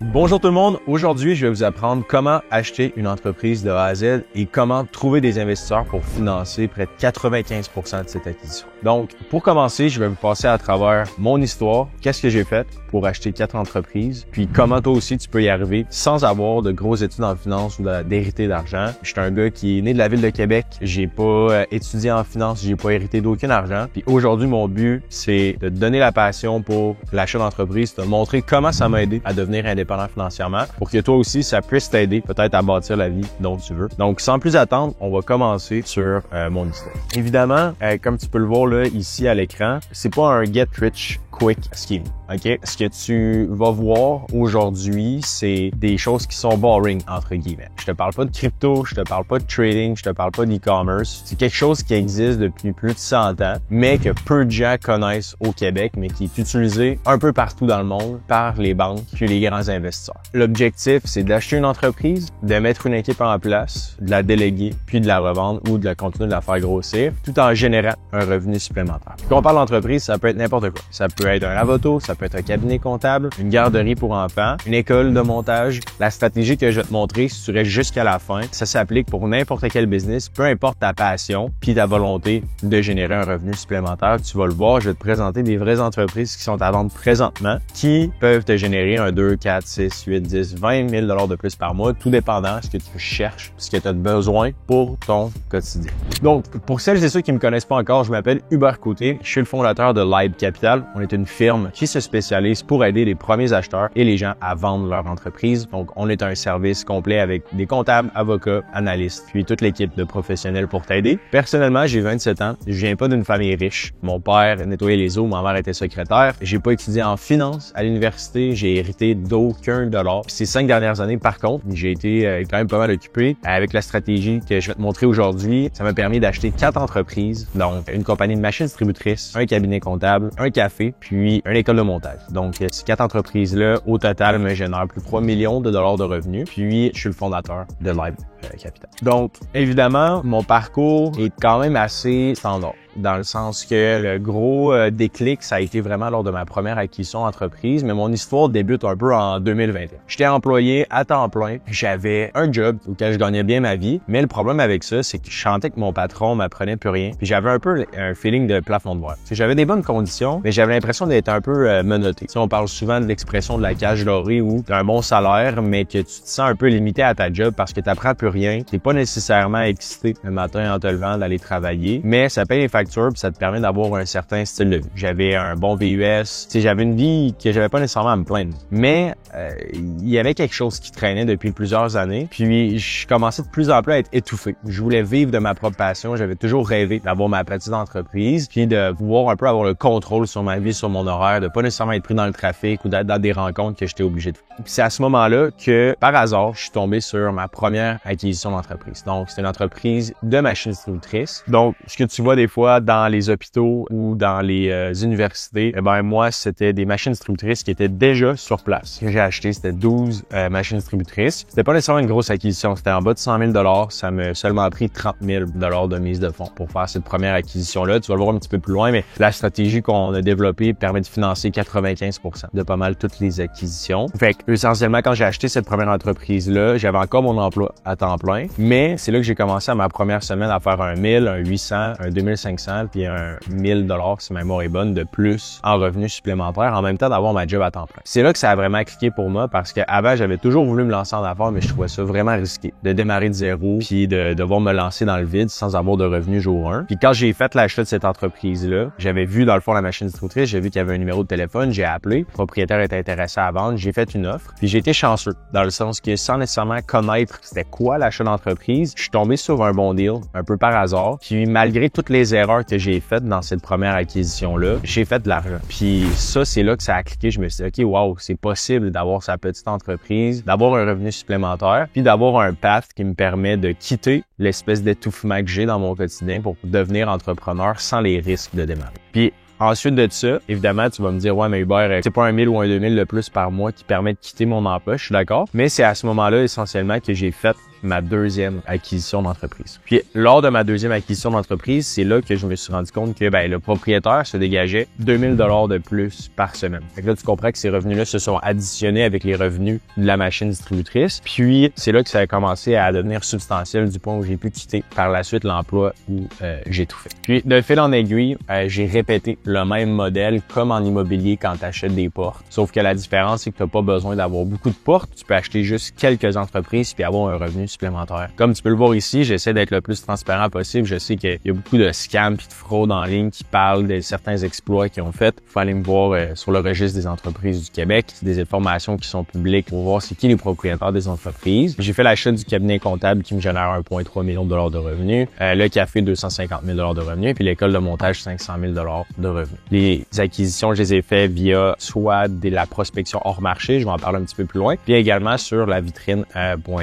Bonjour tout le monde, aujourd'hui je vais vous apprendre comment acheter une entreprise de A à Z et comment trouver des investisseurs pour financer près de 95% de cette acquisition. Donc pour commencer, je vais vous passer à travers mon histoire, qu'est-ce que j'ai fait pour acheter 4 entreprises, puis comment toi aussi tu peux y arriver sans avoir de grosses études en finance ou d'hériter d'argent. Je suis un gars qui est né de la ville de Québec, j'ai pas étudié en finance, j'ai pas hérité d'aucun argent, puis aujourd'hui mon but c'est de te donner la passion pour l'achat d'entreprise, te montrer comment ça m'a aidé à devenir indépendant financièrement pour que toi aussi, ça puisse t'aider peut-être à bâtir la vie dont tu veux. Donc, sans plus attendre, on va commencer sur mon histoire. Évidemment, comme tu peux le voir là ici à l'écran, c'est pas un get rich quick scheme. OK? Ce que tu vas voir aujourd'hui, c'est des choses qui sont boring, entre guillemets. Je te parle pas de crypto, je te parle pas de trading, je te parle pas d'e-commerce. C'est quelque chose qui existe depuis plus de 100 ans, mais que peu de gens connaissent au Québec, mais qui est utilisé un peu partout dans le monde par les banques puis les grands investisseurs. L'objectif, c'est d'acheter une entreprise, de mettre une équipe en place, de la déléguer, puis de la revendre ou de la continuer de la faire grossir, tout en générant un revenu supplémentaire. Quand on parle d'entreprise, ça peut être n'importe quoi. Ça peut être un avoto, ça peut être un cabinet comptable, une garderie pour enfants, une école de montage. La stratégie que je vais te montrer, si tu restes jusqu'à la fin, ça s'applique pour n'importe quel business, peu importe ta passion puis ta volonté de générer un revenu supplémentaire. Tu vas le voir, je vais te présenter des vraies entreprises qui sont à vendre présentement, qui peuvent te générer un 2, 4, 6, 8, 10, 20 000 $ de plus par mois, tout dépendant de ce que tu cherches, ce que tu as besoin pour ton quotidien. Donc, pour celles et ceux qui me connaissent pas encore, je m'appelle Hubert Côté, je suis le fondateur de Live Capital. On est une firme qui se spécialise pour aider les premiers acheteurs et les gens à vendre leur entreprise. Donc, on est un service complet avec des comptables, avocats, analystes, puis toute l'équipe de professionnels pour t'aider. Personnellement, j'ai 27 ans. Je viens pas d'une famille riche. Mon père nettoyait les eaux, ma mère était secrétaire. J'ai pas étudié en finance à l'université. J'ai hérité d'aucun dollar. Puis ces 5 dernières années, par contre, j'ai été quand même pas mal occupé avec la stratégie que je vais te montrer aujourd'hui. Ça m'a permis d'acheter 4 entreprises, donc une compagnie de machines distributrices, un cabinet comptable, un café, puis une école de montage. Donc, ces 4 entreprises-là, au total, me génèrent plus de 3 millions de dollars de revenus. Puis, je suis le fondateur de Live Capital. Donc, évidemment, mon parcours est quand même assez standard, dans le sens que le gros déclic, ça a été vraiment lors de ma première acquisition d'entreprise, mais mon histoire débute un peu en 2021. J'étais employé à temps plein, j'avais un job auquel je gagnais bien ma vie, mais le problème avec ça, c'est que je sentais que mon patron m'apprenait plus rien, puis j'avais un peu un feeling de plafond de verre. J'avais des bonnes conditions, mais j'avais l'impression d'être un peu menotté. On parle souvent de l'expression de la cage dorée où tu as un bon salaire, mais que tu te sens un peu limité à ta job parce que tu n'apprends plus rien, t'es pas nécessairement excité le matin en te levant d'aller travailler, mais ça paye les factures puis ça te permet d'avoir un certain style de vie. J'avais un bon VUS, j'avais une vie que j'avais pas nécessairement à me plaindre, mais il y avait quelque chose qui traînait depuis plusieurs années, puis je commençais de plus en plus à être étouffé. Je voulais vivre de ma propre passion, j'avais toujours rêvé d'avoir ma petite entreprise, puis de pouvoir un peu avoir le contrôle sur ma vie, sur mon horaire, de pas nécessairement être pris dans le trafic ou d'être dans des rencontres que j'étais obligé de faire. Puis c'est à ce moment-là que, par hasard, je suis tombé sur ma première acquisition d'entreprise. Donc, c'est une entreprise de machines distributrices. Donc, ce que tu vois des fois dans les hôpitaux ou dans les universités, eh ben moi, c'était des machines distributrices qui étaient déjà sur place. Ce que j'ai acheté, c'était 12 machines distributrices. C'était pas nécessairement une grosse acquisition. C'était en bas de 100 000 $. Ça m'a seulement pris 30 000 $ de mise de fonds pour faire cette première acquisition-là. Tu vas le voir un petit peu plus loin, mais la stratégie qu'on a développée permet de financer 95% de pas mal toutes les acquisitions. Fait que, essentiellement, quand j'ai acheté cette première entreprise-là, j'avais encore mon emploi à temps plein, mais c'est là que j'ai commencé à ma première semaine à faire un 1000, un 800, un 2500, puis un 1000 $, si ma mémoire est bonne, de plus en revenus supplémentaires, en même temps d'avoir ma job à temps plein. C'est là que ça a vraiment cliqué pour moi, parce qu'avant, j'avais toujours voulu me lancer en affaires, mais je trouvais ça vraiment risqué de démarrer de zéro, puis de devoir me lancer dans le vide sans avoir de revenus jour 1. Puis quand j'ai fait l'achat de cette entreprise-là, j'avais vu dans le fond la machine distributrice, j'ai vu qu'il y avait un numéro de téléphone, j'ai appelé, le propriétaire était intéressé à vendre, j'ai fait une offre, puis j'ai été chanceux, dans le sens que sans nécessairement connaître c'était quoi l'achat d'entreprise, je suis tombé sur un bon deal, un peu par hasard, puis malgré toutes les erreurs que j'ai faites dans cette première acquisition-là, j'ai fait de l'argent. Puis ça, c'est là que ça a cliqué, je me suis dit, OK, wow, c'est possible d'avoir sa petite entreprise, d'avoir un revenu supplémentaire, puis d'avoir un path qui me permet de quitter l'espèce d'étouffement que j'ai dans mon quotidien pour devenir entrepreneur sans les risques de démarrer. Puis ensuite de ça, évidemment, tu vas me dire, ouais, mais Hubert, c'est pas un 1000 ou un 2000 de plus par mois qui permet de quitter mon emploi, je suis d'accord. Mais c'est à ce moment-là, essentiellement, que j'ai fait ma deuxième acquisition d'entreprise. Puis, lors de ma deuxième acquisition d'entreprise, c'est là que je me suis rendu compte que le propriétaire se dégageait 2000 $ de plus par semaine. Fait que là, tu comprends que ces revenus-là se sont additionnés avec les revenus de la machine distributrice. Puis, c'est là que ça a commencé à devenir substantiel du point où j'ai pu quitter par la suite l'emploi où j'ai tout fait. Puis, de fil en aiguille, j'ai répété le même modèle comme en immobilier quand tu achètes des portes. Sauf que la différence, c'est que tu n'as pas besoin d'avoir beaucoup de portes. Tu peux acheter juste quelques entreprises puis avoir un revenu supplémentaire. Comme tu peux le voir ici, j'essaie d'être le plus transparent possible. Je sais qu'il y a beaucoup de scams puis de fraudes en ligne qui parlent de certains exploits qu'ils ont fait. Il faut aller me voir sur le registre des entreprises du Québec. C'est des informations qui sont publiques pour voir c'est qui les propriétaires des entreprises. J'ai fait l'achat du cabinet comptable qui me génère 1,3 million de $ de revenus, le café 250 000 $ de revenus, puis l'école de montage 500 000 $ de revenus. Les acquisitions, je les ai fait via soit de la prospection hors marché, je vais en parler un petit peu plus loin, puis également sur la vitrine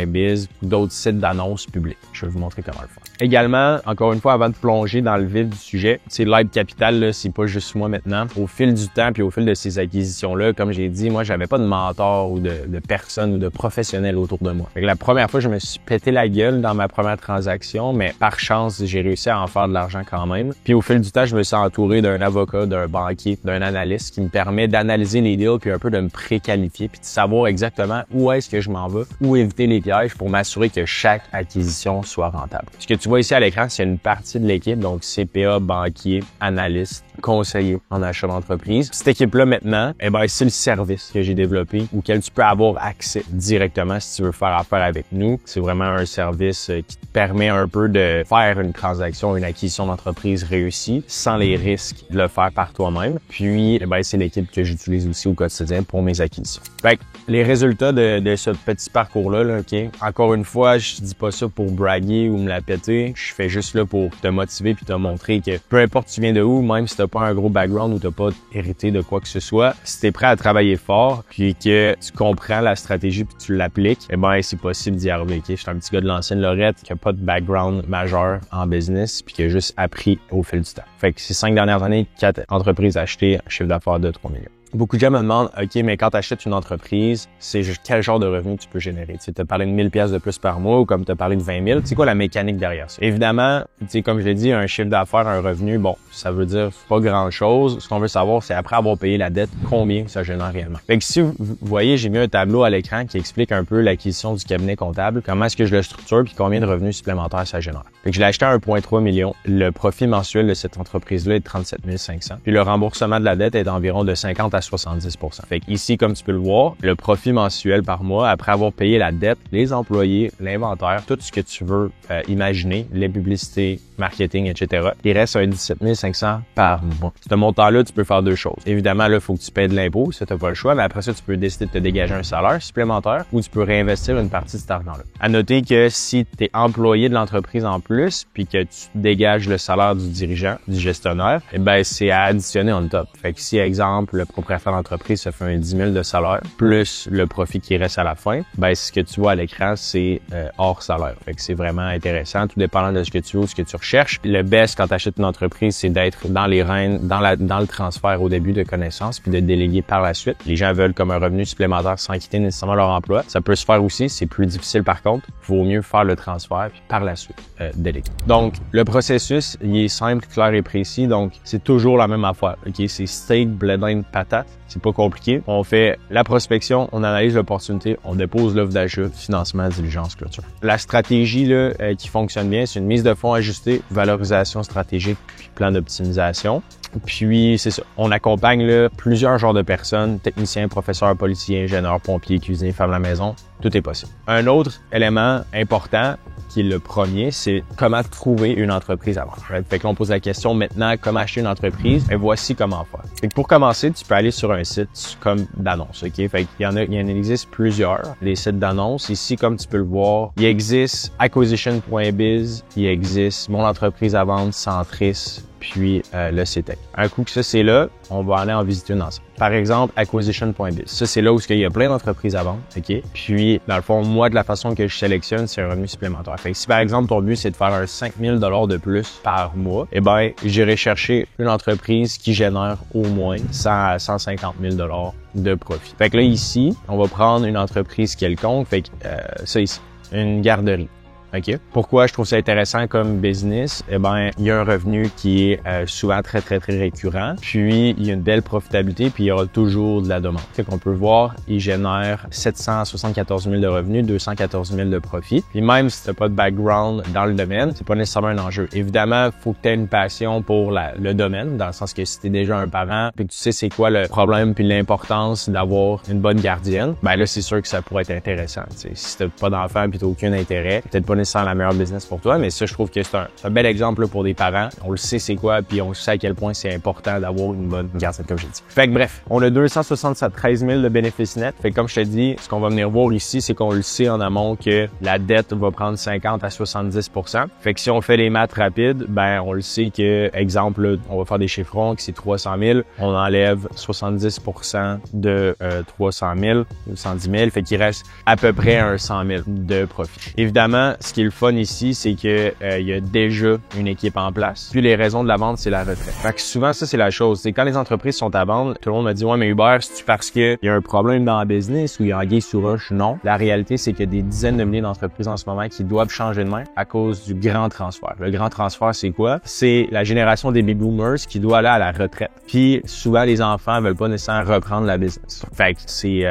.biz ou d'autres sites d'annonces publiques. Je vais vous montrer comment le faire. Également, encore une fois, avant de plonger dans le vif du sujet, c'est l'aide capital, là, c'est pas juste moi maintenant. Au fil du temps puis au fil de ces acquisitions-là, comme j'ai dit, moi, j'avais pas de mentor ou de personne ou de professionnel autour de moi. Fait que la première fois, je me suis pété la gueule dans ma première transaction, mais par chance, j'ai réussi à en faire de l'argent quand même. Puis au fil du temps, je me suis entouré d'un avocat, d'un banquier, d'un analyste qui me permet d'analyser les deals puis un peu de me préqualifier puis de savoir exactement où est-ce que je m'en vais, où éviter les pièges pour m'assurer que chaque acquisition soit rentable. Ce que tu vois ici à l'écran, c'est une partie de l'équipe, donc CPA, banquier, analyste, conseiller en achat d'entreprise. Cette équipe-là, maintenant, c'est le service que j'ai développé auquel tu peux avoir accès directement si tu veux faire affaire avec nous. C'est vraiment un service qui te permet un peu de faire une transaction, une acquisition d'entreprise réussie sans les risques de le faire par toi-même. Puis, c'est l'équipe que j'utilise aussi au quotidien pour mes acquisitions. Fait que les résultats de ce petit parcours-là, OK? Encore une fois, je dis pas ça pour braguer ou me la péter. Je fais juste là pour te motiver puis te montrer que peu importe tu viens de où, même si t'as pas un gros background ou t'as pas hérité de quoi que ce soit, si t'es prêt à travailler fort puis que tu comprends la stratégie puis tu l'appliques, c'est possible d'y arriver. Okay? Je suis un petit gars de l'ancienne Lorette qui a pas de background majeur en business puis qui a juste appris au fil du temps. Fait que ces 5 dernières années, 4 entreprises achetées, un chiffre d'affaires de 3 millions. Beaucoup de gens me demandent, OK, mais quand tu achètes une entreprise, c'est quel genre de revenu tu peux générer? Tu as parlé de 1000 $ de plus par mois ou comme tu as parlé de 20 000. C'est quoi la mécanique derrière ça? Évidemment, comme je l'ai dit, un chiffre d'affaires, un revenu, ça veut dire pas grand-chose. Ce qu'on veut savoir, c'est après avoir payé la dette, combien ça génère réellement. Fait que si vous voyez, j'ai mis un tableau à l'écran qui explique un peu l'acquisition du cabinet comptable, comment est-ce que je le structure puis combien de revenus supplémentaires ça génère. Fait que je l'ai acheté à 1,3 million. Le profit mensuel de cette entreprise-là est de 37 500. Puis le remboursement de la dette est d'environ de 50 à 70 %. Fait que ici, comme tu peux le voir, le profit mensuel par mois, après avoir payé la dette, les employés, l'inventaire, tout ce que tu veux imaginer, les publicités, marketing, etc. Il reste un 17 500 par mois. Ce montant-là, tu peux faire deux choses. Évidemment, là, il faut que tu paies de l'impôt, ça, t'as pas le choix, mais après ça, tu peux décider de te dégager un salaire supplémentaire ou tu peux réinvestir une partie de cet argent-là. À noter que si tu es employé de l'entreprise en plus, puis que tu dégages le salaire du dirigeant, du gestionnaire, c'est à additionner on top. Fait que si, exemple, le propriétaire d'entreprise se fait un 10 000 de salaire, plus le profit qui reste à la fin, ce que tu vois à l'écran, c'est hors salaire. Fait que c'est vraiment intéressant, tout dépendant de ce que tu veux, ce que tu recherches. Le best quand tu achètes une entreprise, c'est d'être dans les rênes, dans le transfert au début de connaissances, puis de déléguer par la suite. Les gens veulent comme un revenu supplémentaire sans quitter nécessairement leur emploi. Ça peut se faire aussi, c'est plus difficile par contre. Vaut mieux faire le transfert, puis par la suite, déléguer. Donc, le processus, il est simple, clair et précis. Donc, c'est toujours la même affaire. OK? C'est steak, blé d'Inde, patate. C'est pas compliqué. On fait la prospection, on analyse l'opportunité, on dépose l'offre d'achat, financement, diligence, clôture. La stratégie là, qui fonctionne bien, c'est une mise de fonds ajustée, valorisation stratégique, puis plan d'optimisation. Puis, c'est ça. On accompagne là, plusieurs genres de personnes, techniciens, professeurs, policiers, ingénieurs, pompiers, cuisiniers, femmes à la maison. Tout est possible. Un autre élément important, qui est le premier, c'est comment trouver une entreprise à vendre. Fait que là, on pose la question maintenant, comment acheter une entreprise? Et voici comment faire. Fait que pour commencer, tu peux aller sur un site comme d'annonces, OK? Fait qu'il y en existe plusieurs, les sites d'annonces. Ici, comme tu peux le voir, il existe acquisition.biz, il existe Mon entreprise à vendre, Centris, puis le CETEC. Un coup que ça, c'est là, on va aller en visiter une ensemble. Par exemple, acquisition.biz. Ça, c'est là où il y a plein d'entreprises à vendre, OK? Puis, dans le fond, moi, de la façon que je sélectionne, c'est un revenu supplémentaire. Fait que si, par exemple, ton but, c'est de faire un 5 000 $ de plus par mois, j'irai chercher une entreprise qui génère au moins 100 à 150 000 $ de profit. Fait que là, ici, on va prendre une entreprise quelconque. Fait que ça ici. une garderie. OK. Pourquoi je trouve ça intéressant comme business? Eh ben, il y a un revenu qui est souvent très récurrent. Puis, il y a une belle profitabilité, puis il y aura toujours de la demande. Fait qu'on peut voir, il génère 774 000 de revenus, 214 000 de profit. Puis même si tu n'as pas de background dans le domaine, c'est pas nécessairement un enjeu. Évidemment, il faut que tu aies une passion pour le domaine, dans le sens que si tu es déjà un parent, puis que tu sais c'est quoi le problème puis l'importance d'avoir une bonne gardienne, ben là, c'est sûr que ça pourrait être intéressant. T'sais. Si tu n'as pas d'enfant puis tu n'as aucun intérêt, peut-être pas nécessairement la meilleure business pour toi, mais ça, je trouve que c'est un bel exemple là, pour des parents. On le sait c'est quoi, puis on sait à quel point c'est important d'avoir une bonne gardienne, comme j'ai dit. Fait que bref, on a 273 000 de bénéfices nets. Fait que comme je te dis, ce qu'on va venir voir ici, c'est qu'on le sait en amont que la dette va prendre 50 à 70%. Fait que si on fait les maths rapides, ben on le sait que, exemple, là, on va faire des chiffrons, que c'est 300 000, on enlève 70% de 300 000, 110 000, fait qu'il reste à peu près un 100 000 de profit. Évidemment, ce qui est le fun ici, c'est que il y a déjà une équipe en place. Puis les raisons de la vente, c'est la retraite. Fait que souvent, ça, c'est la chose. C'est quand les entreprises sont à vendre, tout le monde me dit « Ouais, mais Hubert, c'est-tu parce qu'il y a un problème dans le business ou il y a anguille sous roche? » Non. La réalité, c'est qu'il y a des dizaines de milliers d'entreprises en ce moment qui doivent changer de main à cause du grand transfert. Le grand transfert, c'est quoi? C'est la génération des baby boomers qui doit aller à la retraite. Puis souvent, les enfants veulent pas nécessairement reprendre la business. Fait que c'est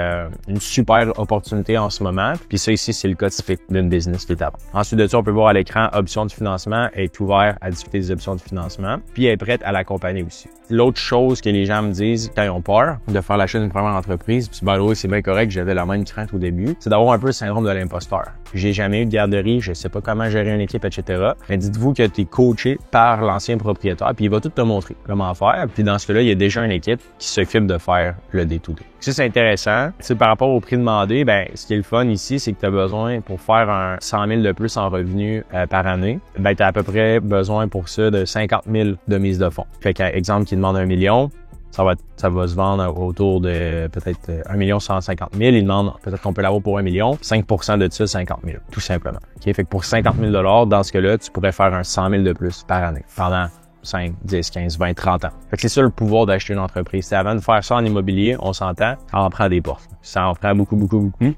une super opportunité en ce moment. Puis ça ici, c'est le cas typique d'une business qui est à vendre. Ensuite de ça, on peut voir à l'écran, options de financement, est ouvert à discuter des options de financement, puis elle est prête à l'accompagner aussi. L'autre chose que les gens me disent quand ils ont peur de faire l'achat d'une première entreprise, puis by the way, c'est bien correct, j'avais la même crainte au début, c'est d'avoir un peu le syndrome de l'imposteur. J'ai jamais eu de garderie, je sais pas comment gérer une équipe, etc. Mais dites-vous que tu es coaché par l'ancien propriétaire, puis il va tout te montrer comment faire. Puis dans ce cas-là, il y a déjà une équipe qui s'occupe de faire le day-to-day. Ça, c'est intéressant. Par rapport au prix demandé, ben ce qui est le fun ici, c'est que tu as besoin, pour faire un 100 000 de plus en revenus par année, ben tu as à peu près besoin pour ça de 50 000 de mise de fonds. Fait qu'un exemple qui demande 1 million, ça va se vendre autour de peut-être 1 150 000. Il demande peut-être qu'on peut l'avoir pour 1 million. 5% de ça, 50 000, tout simplement. Okay? Fait que pour 50 000 $, dans ce cas-là, tu pourrais faire un 100 000 de plus par année pendant 5, 10, 15, 20, 30 ans. Fait que c'est ça le pouvoir d'acheter une entreprise. C'est avant de faire ça en immobilier, on s'entend, ça en prend des portes. Ça en prend beaucoup.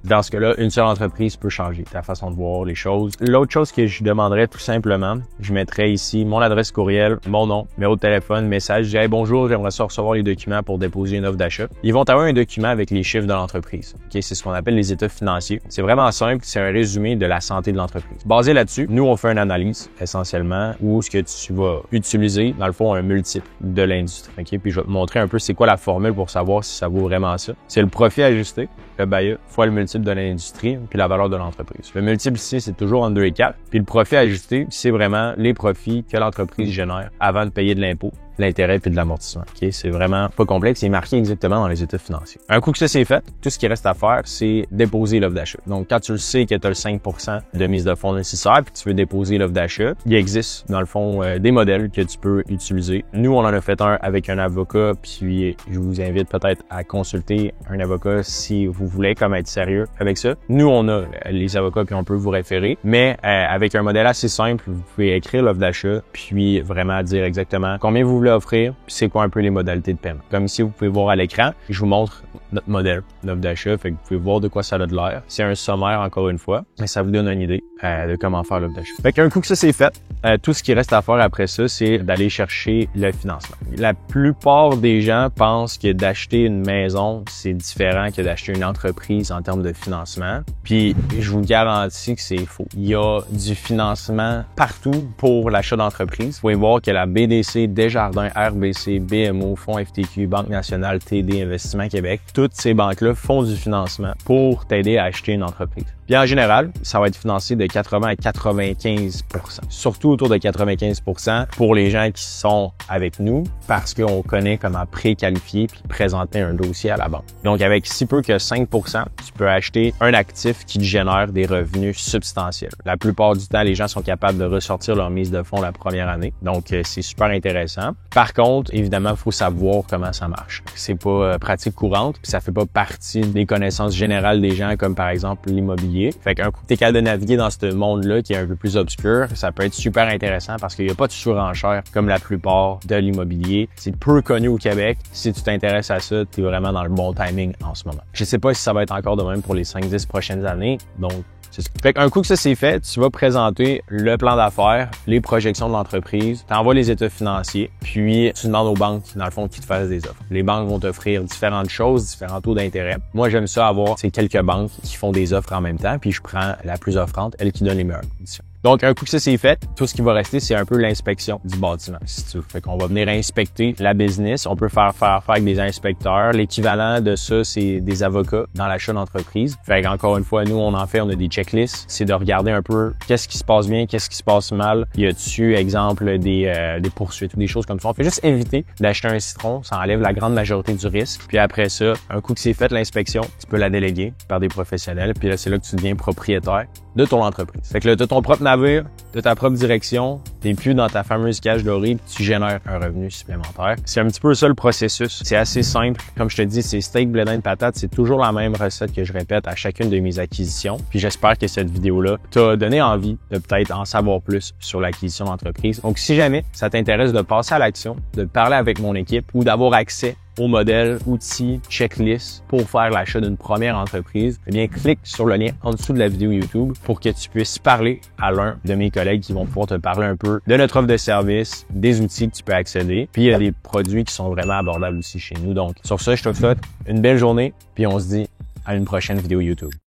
Dans ce cas-là, une seule entreprise peut changer ta façon de voir les choses. L'autre chose que je demanderais tout simplement, je mettrais ici mon adresse courriel, mon nom, numéro de téléphone, message. Je dirais hey, bonjour, j'aimerais ça recevoir les documents pour déposer une offre d'achat. Ils vont avoir un document avec les chiffres de l'entreprise. Okay? C'est ce qu'on appelle les états financiers. C'est vraiment simple, c'est un résumé de la santé de l'entreprise. Basé là-dessus, nous, on fait une analyse essentiellement où ce que tu vas utiliser, dans le fond, un multiple de l'industrie. Okay? Puis je vais te montrer un peu c'est quoi la formule pour savoir si ça vaut vraiment ça. C'est le profit ajusté, le BAIA, fois le multiple de l'industrie, puis la valeur de l'entreprise. Le multiple ici, c'est toujours entre 2 et 4. Puis le profit ajusté, c'est vraiment les profits que l'entreprise génère avant de payer de l'impôt, l'intérêt puis de l'amortissement. Okay? C'est vraiment pas complexe, c'est marqué exactement dans les états financiers. Un coup que ça c'est fait, tout ce qui reste à faire, c'est déposer l'offre d'achat. Donc quand tu le sais que tu as le 5% de mise de fonds nécessaire puis tu veux déposer l'offre d'achat, il existe dans le fond des modèles que tu peux utiliser. Nous, on en a fait un avec un avocat, puis je vous invite peut-être à consulter un avocat si vous voulez comme être sérieux avec ça. Nous, on a les avocats puis on peut vous référer, mais avec un modèle assez simple, vous pouvez écrire l'offre d'achat puis vraiment dire exactement combien vous voulez offrir, puis c'est quoi un peu les modalités de paiement. Comme ici, vous pouvez voir à l'écran, je vous montre notre modèle d'offre d'achat, fait que vous pouvez voir de quoi ça a de l'air. C'est un sommaire encore une fois, mais ça vous donne une idée de comment faire l'offre d'achat. Fait qu'un coup que ça c'est fait, tout ce qui reste à faire après ça, c'est d'aller chercher le financement. La plupart des gens pensent que d'acheter une maison, c'est différent que d'acheter une entreprise en termes de financement. Puis je vous garantis que c'est faux. Il y a du financement partout pour l'achat d'entreprise. Vous pouvez voir que la BDC, Desjardins, RBC, BMO, Fonds FTQ, Banque nationale, TD, Investissement Québec, toutes ces banques-là font du financement pour t'aider à acheter une entreprise. Puis en général, ça va être financé de 80 à 95%. Surtout autour de 95% pour les gens qui sont avec nous parce qu'on connaît comment préqualifier puis présenter un dossier à la banque. Donc avec si peu que 5%, tu peux acheter un actif qui te génère des revenus substantiels. La plupart du temps, les gens sont capables de ressortir leur mise de fonds la première année. Donc c'est super intéressant. Par contre, évidemment, il faut savoir comment ça marche. C'est pas pratique courante puis ça fait pas partie des connaissances générales des gens comme par exemple l'immobilier. Fait qu'un coup que t'es capable de naviguer dans ce monde-là qui est un peu plus obscur, ça peut être super intéressant parce qu'il n'y a pas de surenchère comme la plupart de l'immobilier. C'est peu connu au Québec. Si tu t'intéresses à ça, t'es vraiment dans le bon timing en ce moment. Je sais pas si ça va être encore de même pour les 5-10 prochaines années. Donc, C'est ça. Fait qu'un coup que ça c'est fait, tu vas présenter le plan d'affaires, les projections de l'entreprise, tu envoies les états financiers, puis tu demandes aux banques, dans le fond, qui te fassent des offres. Les banques vont t'offrir différentes choses, différents taux d'intérêt. Moi, j'aime ça avoir ces quelques banques qui font des offres en même temps, puis je prends la plus offrante, elle qui donne les meilleures conditions. Donc, un coup que ça c'est fait, tout ce qui va rester, c'est un peu l'inspection du bâtiment, si tu veux. Fait qu'on va venir inspecter la business. On peut faire avec des inspecteurs. L'équivalent de ça, c'est des avocats dans l'achat d'entreprise. Fait qu'encore une fois, nous, on a des checklists. C'est de regarder un peu qu'est-ce qui se passe bien, qu'est-ce qui se passe mal. Y a-tu, exemple, des poursuites ou des choses comme ça. On fait juste éviter d'acheter un citron. Ça enlève la grande majorité du risque. Puis après ça, un coup que c'est fait, l'inspection, tu peux la déléguer par des professionnels. Puis là, c'est là que tu deviens propriétaire de ton entreprise. Fait que là, tu as ton propre navire, de ta propre direction, t'es plus dans ta fameuse cage dorée, puis tu génères un revenu supplémentaire. C'est un petit peu ça le processus. C'est assez simple. Comme je te dis, c'est steak, blé d'Inde, patate. C'est toujours la même recette que je répète à chacune de mes acquisitions. Puis j'espère que cette vidéo-là t'a donné envie de peut-être en savoir plus sur l'acquisition d'entreprise. Donc si jamais ça t'intéresse de passer à l'action, de parler avec mon équipe ou d'avoir accès au modèle, outils, checklist pour faire l'achat d'une première entreprise, eh bien, clique sur le lien en dessous de la vidéo YouTube pour que tu puisses parler à l'un de mes collègues qui vont pouvoir te parler un peu de notre offre de service, des outils que tu peux accéder, puis il y a des produits qui sont vraiment abordables aussi chez nous. Donc, sur ça, je te souhaite une belle journée, puis on se dit à une prochaine vidéo YouTube.